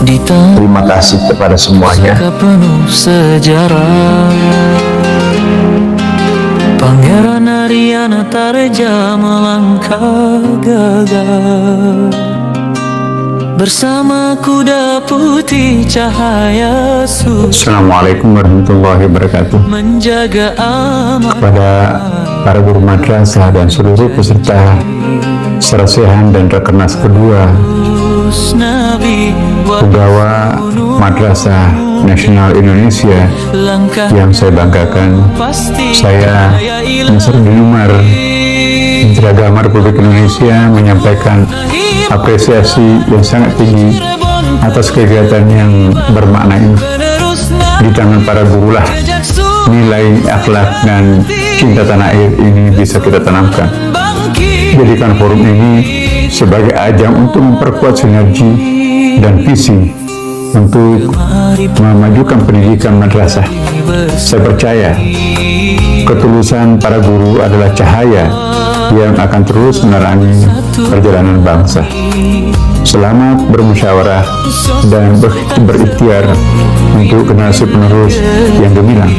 Terima kasih kepada semuanya. Penuh sejarah Pangeran Ariana Tarja melangkah gagah bersama kuda putih cahaya suci. Assalamualaikum warahmatullahi wabarakatuh. Menjaga aman Kepada para guru madrasah dan seluruh peserta serasihan dan Rakernas kedua Nabi Pegawai Madrasah Nasional Indonesia yang saya banggakan. Saya Nasruddin Umar, Menteri Agama Republik Indonesia, menyampaikan apresiasi yang sangat tinggi atas kegiatan yang bermakna ini. Di tangan para guru lah nilai akhlak dan cinta tanah air ini bisa kita tanamkan. Jadikan forum ini sebagai ajang untuk memperkuat sinergi dan visi untuk memajukan pendidikan madrasah. Saya percaya ketulusan para guru adalah cahaya yang akan terus menerangi perjalanan bangsa. Selamat bermusyawarah dan berikhtiar untuk generasi penerus yang gemilang.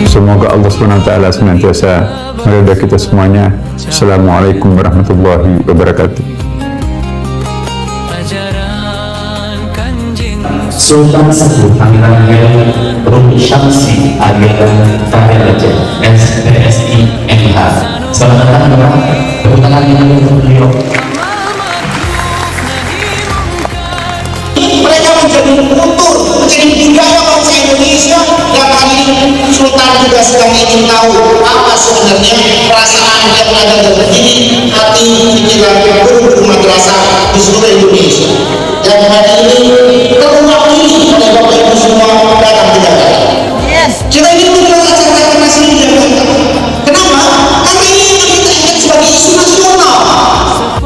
Semoga Allah SWT senantiasa meridai kita semuanya. Assalamualaikum warahmatullahi wabarakatuh. Sultan Satu Pangeran Rumi Syamsi Agenda Tarelaja SPSI MH. Selamat datang Bapak. Tepuk tangan yang untuk beliau. Mereka menjadi kultur, menjadi budaya bangsa Indonesia. Dan kali ini Sultan juga sedang ingin tahu apa sebenarnya perasaan yang ada di hati pikiran guru madrasah di seluruh Indonesia. Dan hari ini terwakili oleh Bapak Ibu semua datang ke Jakarta. Kita ingin membahas acara Rakernas ini di Jakarta. Kenapa? Karena ini yang kita ingat sebagai isu nasional.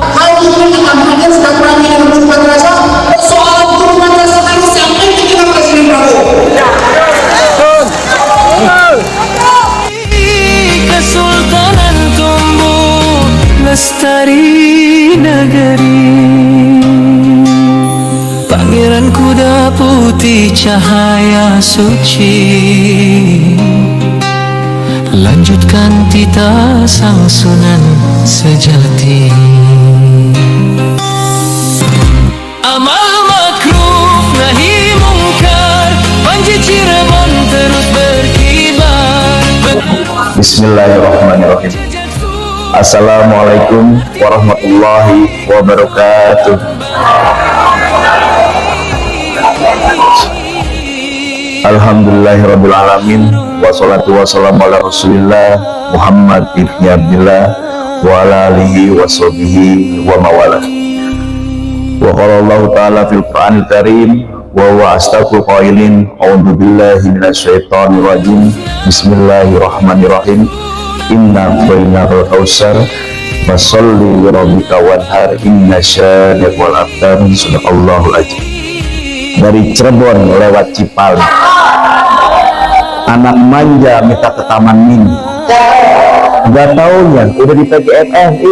Hal ini akan hadir setelah kami dengan guru madrasah. Soal guru madrasah harus sampai ke kita Presiden Prabowo. Kesultanan tumbuh lestari negeri. Pangeran kuda putih cahaya suci, lanjutkan titah sang Sunan sejati. Amal makruf nahi mungkar, panji Cirebon terus berkibar. Bismillahirrahmanirrahim. Assalamualaikum warahmatullahi wabarakatuh. Alhamdulillahirabbil alamin, wassalatu wassalamu ala Rasulillah Muhammad ibn Abdillah wa ala alihi wa sahbihi wa mawala. Wa qala Allah ta'ala fil Qur'anil Karim wa huwa astaqul qailin a'udzu billahi minasyaitonir rajim. Bismillahirrahmanirrahim. Inna bainal kautsar fasalli li rabbika wanhar inna syani'akal abtar. Sadaqallahul azim. Dari Cirebon lewat Cipali, anak manja minta ke Taman Mini, nggak taunya udah di PGMI.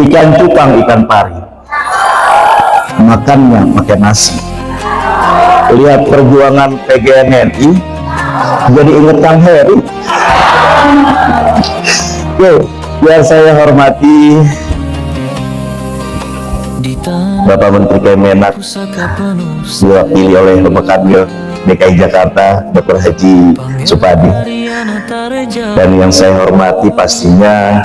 Ikan cupang, ikan pari, makannya pakai nasi. Lihat perjuangan PGMI, jadi inget Kang Heri. Yo, biar saya hormati Bapak Menteri Kemenak, diwakili oleh Bapak Kanwil DKI Jakarta Dr. Haji Supadi, dan yang saya hormati pastinya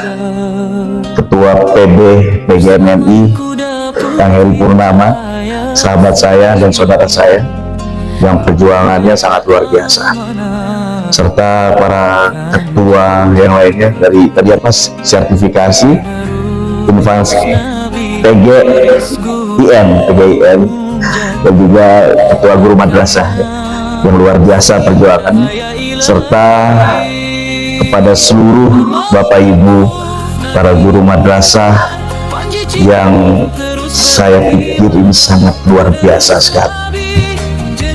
Ketua PB PGMI Kang Heri Purnama, sahabat saya dan saudara saya yang perjuangannya sangat luar biasa, serta para ketua yang lainnya dari tadi apa sertifikasi invasi PGIN dan juga ketua guru madrasah yang luar biasa perjuangan, serta kepada seluruh Bapak Ibu para guru madrasah yang saya pikir ini sangat luar biasa sekali.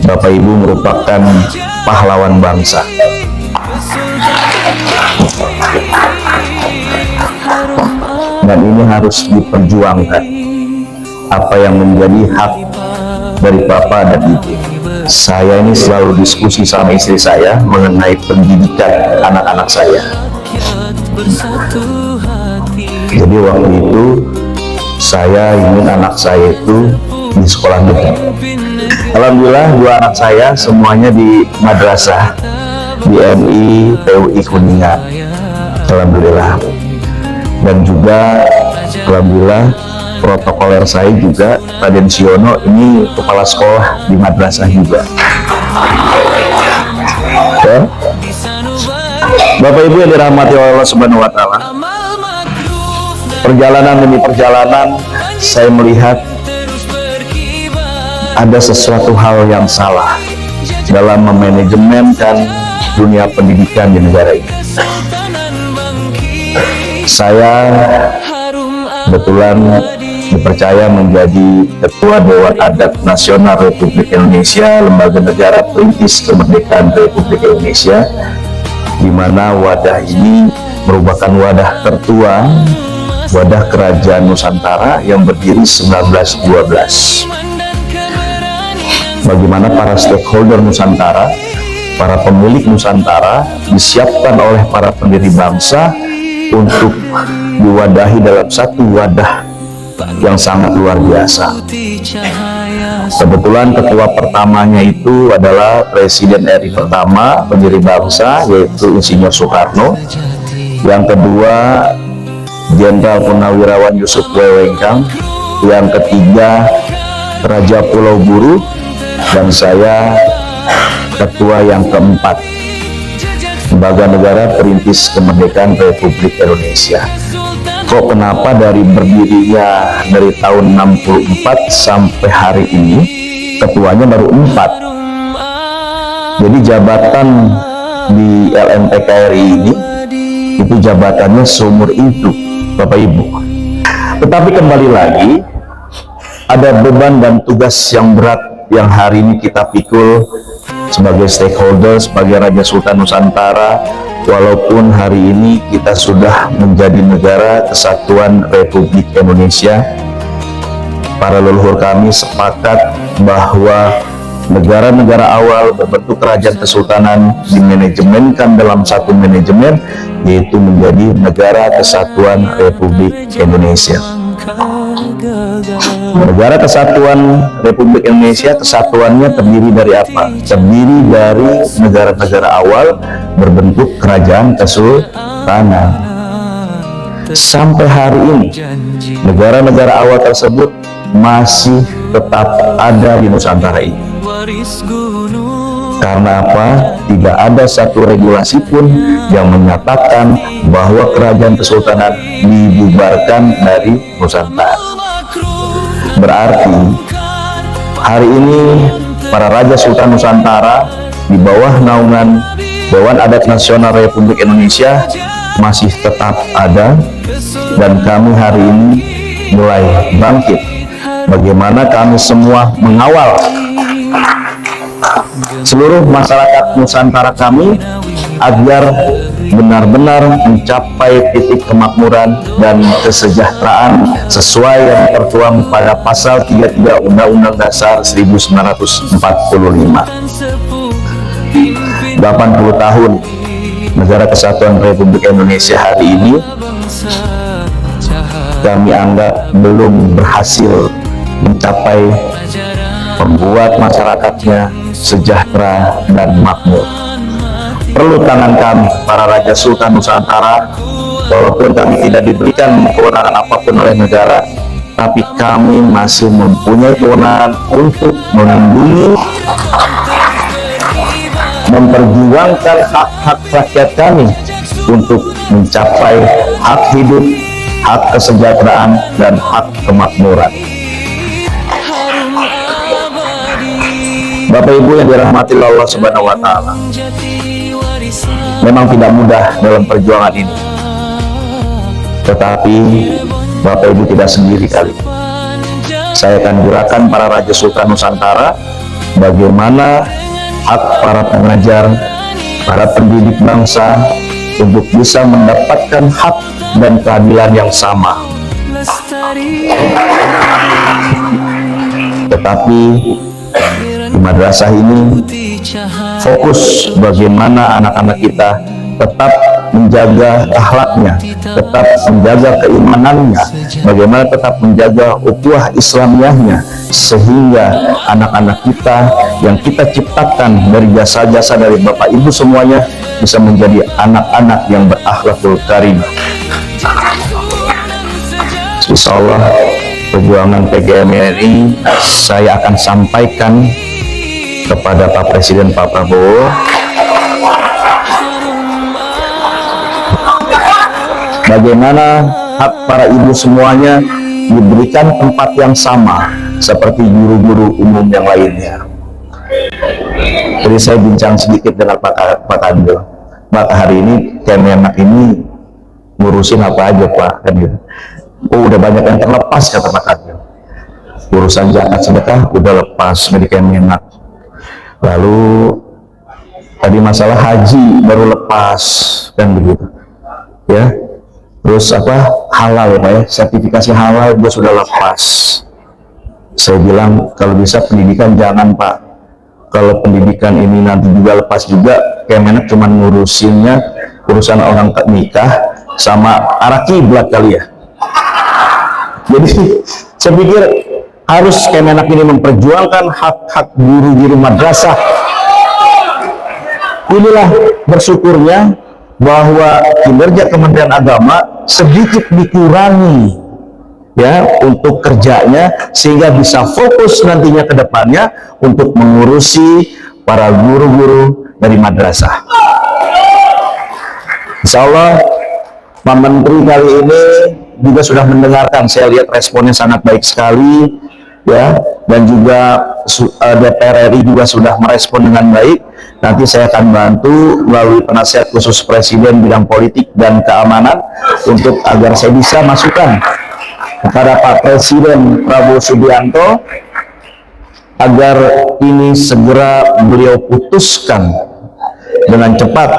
Bapak Ibu merupakan pahlawan bangsa. Dan ini harus diperjuangkan. apa yang menjadi hak dari Bapak dan Ibu. Saya ini selalu diskusi sama istri saya mengenai pendidikan anak-anak saya. Jadi waktu itu saya ingin anak saya itu di sekolah negeri. Alhamdulillah dua anak saya semuanya di madrasah di MI PUI Kuningan. Alhamdulillah. Dan juga alhamdulillah protokoler saya juga Raden Siono ini kepala sekolah di madrasah juga. Ya. Bapak Ibu yang dirahmati oleh Allah Subhanahu wa taala. Perjalanan demi perjalanan saya melihat ada sesuatu hal yang salah dalam memanajemenkan dunia pendidikan di negara ini. Saya kebetulan dipercaya menjadi Ketua Dewan Adat Nasional Republik Indonesia, lembaga negara perintis kemerdekaan Republik Indonesia, di mana wadah ini merupakan wadah tertua, wadah Kerajaan Nusantara yang berdiri 1912. Bagaimana para stakeholder Nusantara, para pemilik Nusantara disiapkan oleh para pendiri bangsa untuk diwadahi dalam satu wadah yang sangat luar biasa. Kebetulan ketua pertamanya itu adalah Presiden RI pertama pendiri bangsa, yaitu Insinyur Soekarno. Yang kedua Jenderal Purnawirawan Yusuf Wewengkang. Yang ketiga Raja Pulau Buru, dan saya ketua yang keempat, Lembaga Negara Perintis Kemerdekaan Republik Indonesia. Kok kenapa dari berdirinya dari tahun 64 sampai hari ini ketuanya baru 4. Jadi jabatan di LMPKRI ini itu jabatannya seumur hidup, Bapak Ibu. Tetapi kembali lagi ada beban dan tugas yang berat yang hari ini kita pikul sebagai stakeholder, sebagai Raja Sultan Nusantara. Walaupun hari ini kita sudah menjadi negara kesatuan Republik Indonesia, para leluhur kami sepakat bahwa negara-negara awal berbentuk kerajaan kesultanan dimanajemenkan dalam satu manajemen, yaitu menjadi negara kesatuan Republik Indonesia. Negara Kesatuan Republik Indonesia, kesatuannya terdiri dari apa? Terdiri dari negara-negara awal berbentuk kerajaan kesultanan. Sampai hari ini, negara-negara awal tersebut masih tetap ada di Nusantara ini. Karena apa? Tidak ada satu regulasi pun yang menyatakan bahwa kerajaan kesultanan dibubarkan dari Nusantara. Berarti hari ini para Raja Sultan Nusantara di bawah naungan Dewan Adat Nasional Republik Indonesia masih tetap ada, dan kami hari ini mulai bangkit. Bagaimana kami semua mengawal seluruh masyarakat Nusantara kami agar benar-benar mencapai titik kemakmuran dan kesejahteraan sesuai yang tertuang pada pasal 33 Undang-Undang Dasar 1945. 80 tahun Negara Kesatuan Republik Indonesia hari ini kami anggap belum berhasil mencapai membuat masyarakatnya sejahtera dan makmur. Perlu tangan kami, para Raja Sultan Nusantara, walaupun kami tidak diberikan kewenangan apapun oleh negara, tapi kami masih mempunyai kewenangan untuk melindungi, memperjuangkan hak-hak rakyat kami untuk mencapai hak hidup, hak kesejahteraan, dan hak kemakmuran. Bapak Ibu yang dirahmati Allah Subhanahu wa taala, memang tidak mudah dalam perjuangan ini. Tetapi Bapak Ibu tidak sendiri kali. Saya akan gerakan para Raja Sultan Nusantara bagaimana hak para pengajar, para pendidik bangsa untuk bisa mendapatkan hak dan keadilan yang sama. Tetapi di madrasah ini fokus bagaimana anak-anak kita tetap menjaga akhlaknya, tetap menjaga keimanannya, bagaimana tetap menjaga ukhuwah Islamiyahnya, sehingga anak-anak kita yang kita ciptakan dari jasa-jasa dari Bapak Ibu semuanya bisa menjadi anak-anak yang berakhlakul karimah. Insyaallah perjuangan PGMRI saya akan sampaikan kepada Pak Presiden Pak Prabowo, bagaimana hak para ibu semuanya diberikan tempat yang sama seperti guru-guru umum yang lainnya. Jadi saya bincang sedikit dengan Pak Kadil, Pak, hari ini Kemenak ini ngurusin apa aja Pak? Kan gitu. Oh, udah banyak yang terlepas, kata Pak Kadil. Urusan zakat sedekah udah lepas dari Kemenak. Lalu tadi masalah haji baru lepas, kan begitu. Ya. Terus apa, halal ya Pak ya, sertifikasi halal juga sudah lepas. Saya bilang kalau bisa pendidikan jangan Pak, kalau pendidikan ini nanti juga lepas juga, Kemenak cuma ngurusinnya urusan orang nikah sama arah kiblat kali ya. Jadi saya pikir harus Kemenak ini memperjuangkan hak-hak guru-guru madrasah. Inilah bersyukurnya bahwa kinerja Kementerian Agama sedikit dikurangi ya untuk kerjanya, sehingga bisa fokus nantinya ke depannya untuk mengurusi para guru-guru dari madrasah. Insya Allah Pak Menteri kali ini juga sudah mendengarkan, saya lihat responnya sangat baik sekali ya, dan juga DPR RI juga sudah merespon dengan baik. Nanti saya akan bantu melalui penasihat khusus Presiden bidang politik dan keamanan untuk agar saya bisa masukkan kepada Pak Presiden Prabowo Subianto agar ini segera beliau putuskan dengan cepat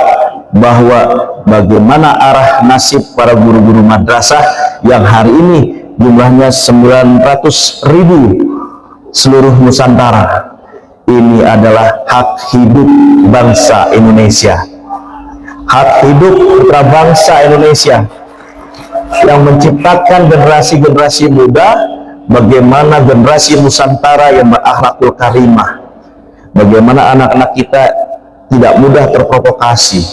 bahwa bagaimana arah nasib para guru-guru madrasah yang hari ini jumlahnya 900.000 seluruh Nusantara. Ini adalah hak hidup bangsa Indonesia, hak hidup putra bangsa Indonesia yang menciptakan generasi-generasi muda, bagaimana generasi Nusantara yang berakhlakul karimah, bagaimana anak-anak kita tidak mudah terprovokasi,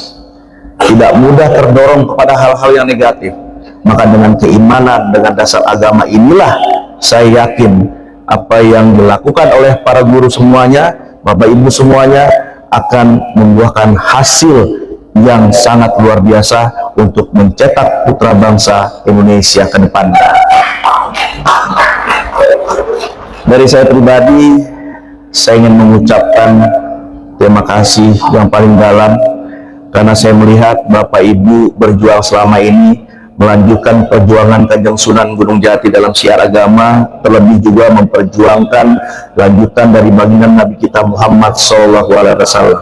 tidak mudah terdorong kepada hal-hal yang negatif. Maka dengan keimanan, dengan dasar agama inilah saya yakin apa yang dilakukan oleh para guru semuanya, Bapak Ibu semuanya akan membuahkan hasil yang sangat luar biasa untuk mencetak putra bangsa Indonesia ke depannya. Dari saya pribadi, saya ingin mengucapkan terima kasih yang paling dalam karena saya melihat Bapak Ibu berjuang selama ini melanjutkan perjuangan Kanjeng Sunan Gunung Jati dalam syiar agama, terlebih juga memperjuangkan lanjutan dari baginda Nabi kita Muhammad SAW.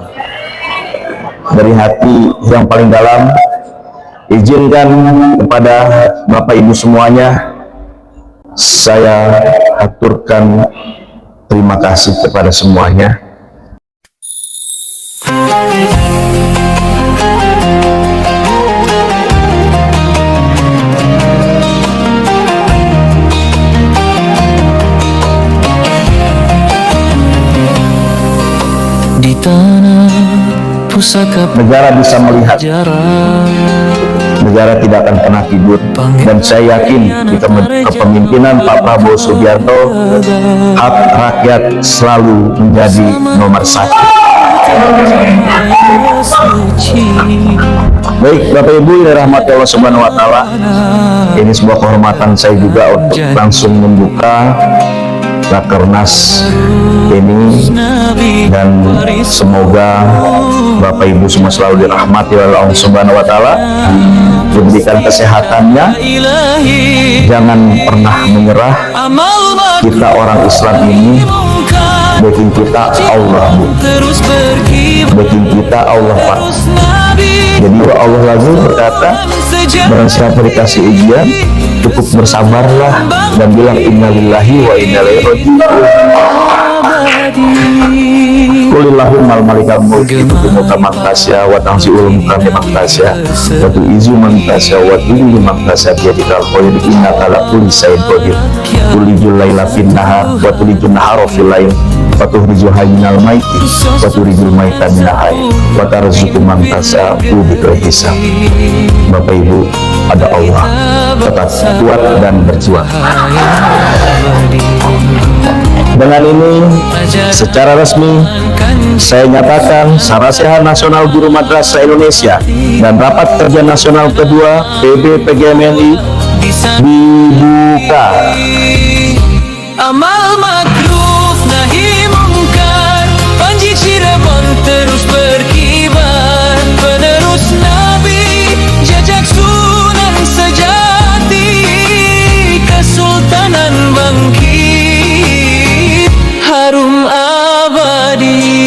Dari hati yang paling dalam, izinkan kepada Bapak Ibu semuanya, saya aturkan terima kasih kepada semuanya. Di tanah pusaka Negara bisa melihat, negara tidak akan pernah tidur, dan saya yakin di kepemimpinan Pak Prabowo Subianto, hak rakyat selalu menjadi nomor satu. Baik Bapak Ibu yang dirahmati Allah Subhanahu wa Ta'ala, ini sebuah kehormatan saya juga untuk langsung membuka Rakernas ini, dan semoga Bapak Ibu semua selalu dirahmati oleh Allah Subhanahu wa Ta'ala, diberikan kesehatannya, jangan pernah menyerah. Kita orang Islam ini backing kita Allah, Bu. terus berkibar Backing kita Allah, Pak. terus nabi Jadi Allah lagi berkata, barang siapa dikasih ujian, cukup bersabarlah dan bilang innalillahi wa inna ilaihi raji'un. Kulillahummal malikal mulk tu'til mulka man tasya wa tanzi'ul mulka mimman tasya wa tu'izzu man tasya wa tudhillu man tasya bi yadikal khayr innaka ala kulli syai'in qadir. Tulijul laila fin nahar wa tulijul nahara fil lail wa tukhrijul hayya minal maiti wa tukhrijul maita minal hayy wa tarzuqu man tasya bi ghairi hisab. Bapak Ibu, ada Allah, tetap kuat dan berjuang. Dengan ini secara resmi saya nyatakan Sarasehan Nasional Guru Madrasah Indonesia dan Rapat Kerja Nasional kedua PB-PGMNI dibuka. Amal makruf nahi mungkar, Panji Cirebon terus berkibar, penerus Nabi, jejak Sunan sejati, Kesultanan bangkit, harum abadi.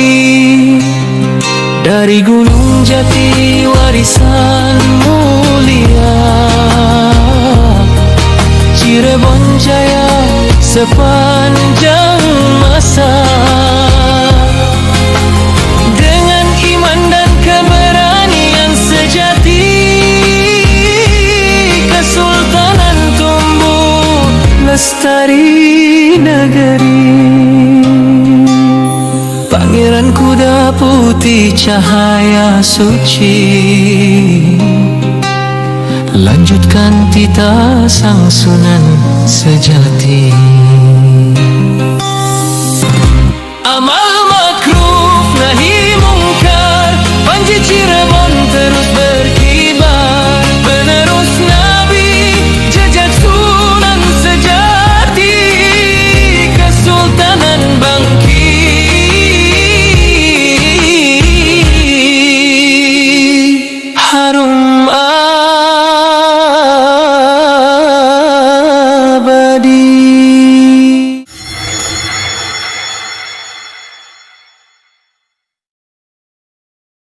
Dari Gunung Jati warisan mulia, Cirebon jaya sepanjang masa. Dengan iman dan keberanian sejati, Kesultanan tumbuh lestari negeri. Pangeran kuda putih cahaya suci, lanjutkan titah sang Sunan sejati.